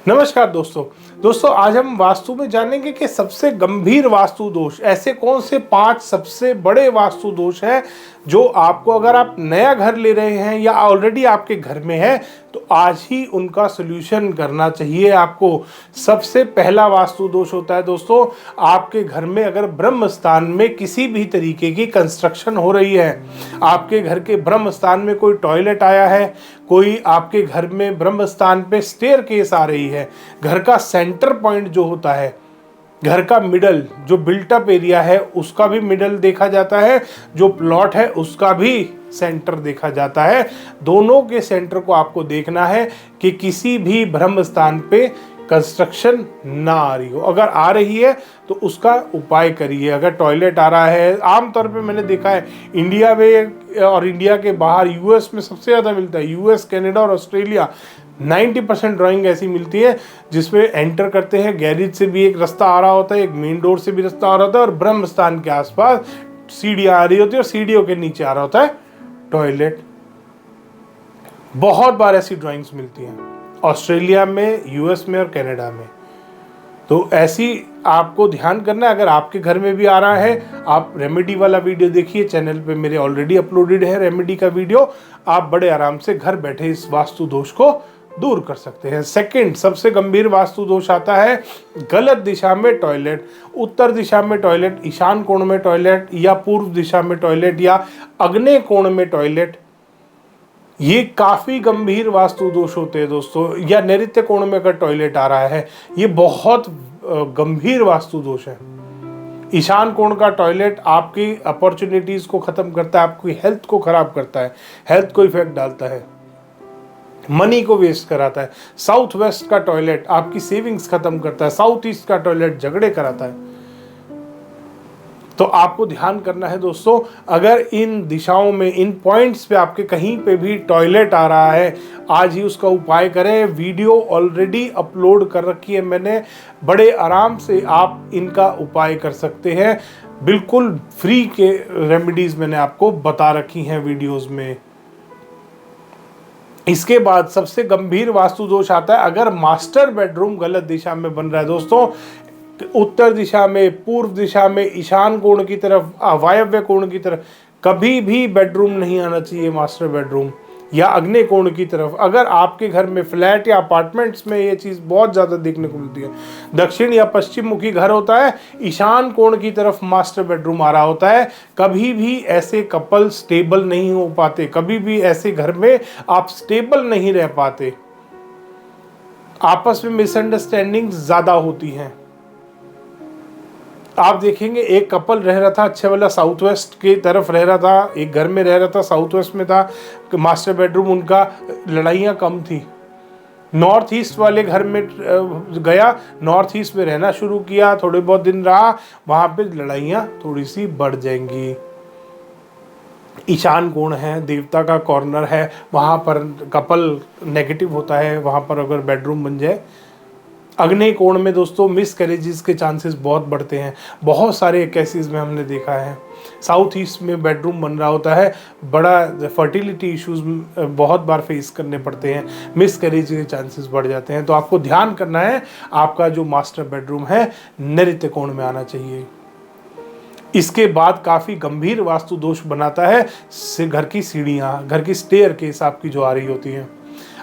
नमस्कार दोस्तों आज हम वास्तु में जानेंगे कि सबसे गंभीर वास्तु दोष ऐसे कौन से 5 सबसे बड़े वास्तु दोष हैं जो आपको, अगर आप नया घर ले रहे हैं या ऑलरेडी आपके घर में है, तो आज ही उनका सलूशन करना चाहिए आपको। सबसे पहला वास्तु दोष होता है दोस्तों, आपके घर में अगर ब्रह्म स्थान में किसी भी तरीके की कंस्ट्रक्शन हो रही है, आपके घर के ब्रह्म स्थान में कोई टॉयलेट आया है, कोई आपके घर में ब्रह्म स्थान पे स्टेयरकेस आ रही है, घर का सेंटर पॉइंट जो होता है, घर का मिडल जो बिल्टअप एरिया है उसका भी मिडल देखा जाता है, जो प्लॉट है उसका भी सेंटर देखा जाता है। दोनों के सेंटर को आपको देखना है कि किसी भी ब्रह्म स्थान पे कंस्ट्रक्शन ना आ रही हो। अगर आ रही है तो उसका उपाय करिए। अगर टॉयलेट आ रहा है, आमतौर पे मैंने देखा है इंडिया में और इंडिया के बाहर यूएस में सबसे ज़्यादा मिलता है, यूएस, कनाडा और ऑस्ट्रेलिया 90% ड्राइंग ऐसी मिलती है जिसमें एंटर करते हैं, गैरेज से भी एक रास्ता आ रहा होता है, एक मेन डोर से भी रास्ता आ रहा होता है और ब्रह्म स्थान के आसपास सीढ़ियाँ आ रही होती है और सीढ़ियों के नीचे आ रहा होता है टॉयलेट। बहुत बार ऐसी ड्राइंग्स मिलती हैं ऑस्ट्रेलिया में, यूएस में और कनाडा में। तो ऐसी आपको ध्यान करना है। अगर आपके घर में भी आ रहा है, आप रेमेडी वाला वीडियो देखिए, चैनल पे मेरे ऑलरेडी अपलोडेड है रेमेडी का वीडियो। आप बड़े आराम से घर बैठे इस वास्तु दोष को दूर कर सकते हैं। सेकंड सबसे गंभीर वास्तु दोष आता है गलत दिशा में टॉयलेट। उत्तर दिशा में टॉयलेट, ईशान कोण में टॉयलेट या पूर्व दिशा में टॉयलेट या आग्नेय कोण में टॉयलेट, ये काफ़ी गंभीर वास्तु दोष होते हैं दोस्तों। या नैऋत्य कोण में अगर टॉयलेट आ रहा है, ये बहुत गंभीर वास्तु दोष है। ईशान कोण का टॉयलेट आपकी अपॉर्चुनिटीज़ को ख़त्म करता है, आपकी हेल्थ को ख़राब करता है, हेल्थ को इफेक्ट डालता है, मनी को वेस्ट कराता है। साउथ वेस्ट का टॉयलेट आपकी सेविंग्स ख़त्म करता है, साउथ ईस्ट का टॉयलेट झगड़े कराता है। तो आपको ध्यान करना है दोस्तों, अगर इन दिशाओं में, इन पॉइंट्स पे आपके कहीं पे भी टॉयलेट आ रहा है, आज ही उसका उपाय करें। वीडियो ऑलरेडी अपलोड कर रखी है मैंने, बड़े आराम से आप इनका उपाय कर सकते हैं। बिल्कुल फ्री के रेमेडीज मैंने आपको बता रखी हैं वीडियोस में। इसके बाद सबसे गंभीर वास्तु दोष आता है अगर मास्टर बेडरूम गलत दिशा में बन रहा है दोस्तों। उत्तर दिशा में, पूर्व दिशा में, ईशान कोण की तरफ, वायव्य कोण की तरफ कभी भी बेडरूम नहीं आना चाहिए, मास्टर बेडरूम या आग्नेय कोण की तरफ। अगर आपके घर में फ्लैट या अपार्टमेंट्स में ये चीज़ बहुत ज़्यादा देखने को मिलती है, दक्षिण या पश्चिम मुखी घर होता है, ईशान कोण की तरफ मास्टर बेडरूम आ रहा होता है, कभी भी ऐसे कपल स्टेबल नहीं हो पाते, कभी भी ऐसे घर में आप स्टेबल नहीं रह पाते, आपस में मिसअंडरस्टैंडिंग ज़्यादा होती हैं। आप देखेंगे एक कपल रह रहा था अच्छे वाला, साउथ वेस्ट की तरफ रह रहा था, एक घर में रह रहा था, साउथ वेस्ट में था मास्टर बेडरूम, उनका लड़ाइयाँ कम थी। नॉर्थ ईस्ट वाले घर में गया, नॉर्थ ईस्ट में रहना शुरू किया, थोड़े बहुत दिन रहा, वहाँ पे लड़ाइयाँ थोड़ी सी बढ़ जाएंगी। ईशान कोण है, देवता का कॉर्नर है, वहाँ पर कपल नेगेटिव होता है, वहाँ पर अगर बेडरूम बन जाए। आग्नेय कोण में दोस्तों मिसकैरेजेस के चांसेस बहुत बढ़ते हैं, बहुत सारे केसेस में हमने देखा है। साउथ ईस्ट में बेडरूम बन रहा होता है, बड़ा फर्टिलिटी इश्यूज बहुत बार फेस करने पड़ते हैं, मिसकैरेज के चांसेस बढ़ जाते हैं। तो आपको ध्यान करना है, आपका जो मास्टर बेडरूम है नैऋत्य कोण में आना चाहिए। इसके बाद काफ़ी गंभीर वास्तु दोष बनाता है घर की सीढ़ियाँ, घर की स्टेयरकेस आपकी जो आ रही होती है।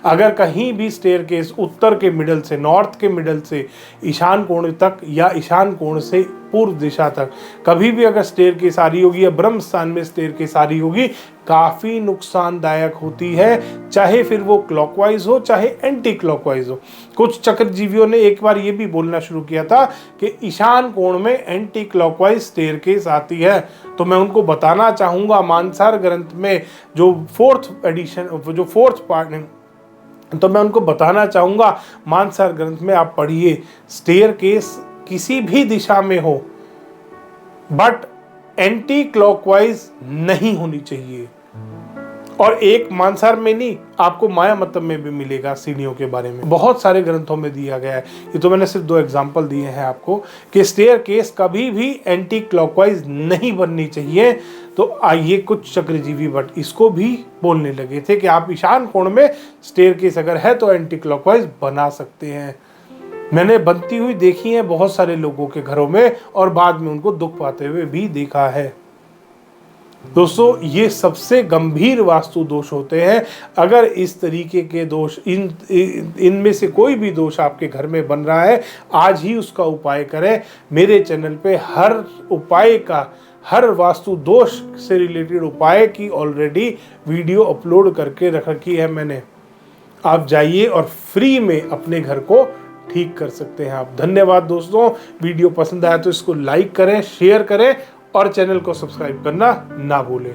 अगर कहीं भी स्टेयरकेस उत्तर के मिडल से, नॉर्थ के मिडल से ईशान कोण तक या ईशान कोण से पूर्व दिशा तक कभी भी अगर स्टेयरकेस आ रही होगी या ब्रह्म स्थान में स्टेयरकेस आ रही होगी, काफ़ी नुकसानदायक होती है, चाहे फिर वो क्लॉकवाइज हो चाहे एंटी क्लॉकवाइज हो। कुछ चक्रजीवियों ने एक बार ये भी बोलना शुरू किया था कि ईशान कोण में एंटी क्लॉकवाइज स्टेयरकेस आती है। तो मैं उनको बताना चाहूँगा, मानसार ग्रंथ में जो 4th एडिशन, जो 4th पार्ट है, तो मैं उनको बताना चाहूँगा, मानसार ग्रंथ में आप पढ़िए, स्टेयरकेस किसी भी दिशा में हो बट एंटी क्लॉकवाइज नहीं होनी चाहिए। और एक मानसार में नहीं, आपको माया मतम में भी मिलेगा सीढ़ियों के बारे में, बहुत सारे ग्रंथों में दिया गया है। ये तो मैंने सिर्फ 2 एग्जाम्पल दिए हैं आपको कि स्टेयर केस कभी भी एंटी क्लॉकवाइज नहीं बननी चाहिए। तो आइए कुछ चक्रजीवी भट्ट इसको भी बोलने लगे थे कि आप ईशान कोण में स्टेयर केस अगर है तो एंटी क्लॉकवाइज बना सकते हैं। मैंने बनती हुई देखी है बहुत सारे लोगों के घरों में, और बाद में उनको दुख पाते हुए भी देखा है। दोस्तों, ये सबसे गंभीर वास्तु दोष होते हैं। अगर इस तरीके के दोष इनमें से कोई भी दोष आपके घर में बन रहा है, आज ही उसका उपाय करें। मेरे चैनल पे हर उपाय का, हर वास्तु दोष से रिलेटेड उपाय की ऑलरेडी वीडियो अपलोड करके रख रखी है मैंने। आप जाइए और फ्री में अपने घर को ठीक कर सकते हैं आप। धन्यवाद दोस्तों, वीडियो पसंद आया तो इसको लाइक करें, शेयर करें और चैनल को सब्सक्राइब करना ना भूलें।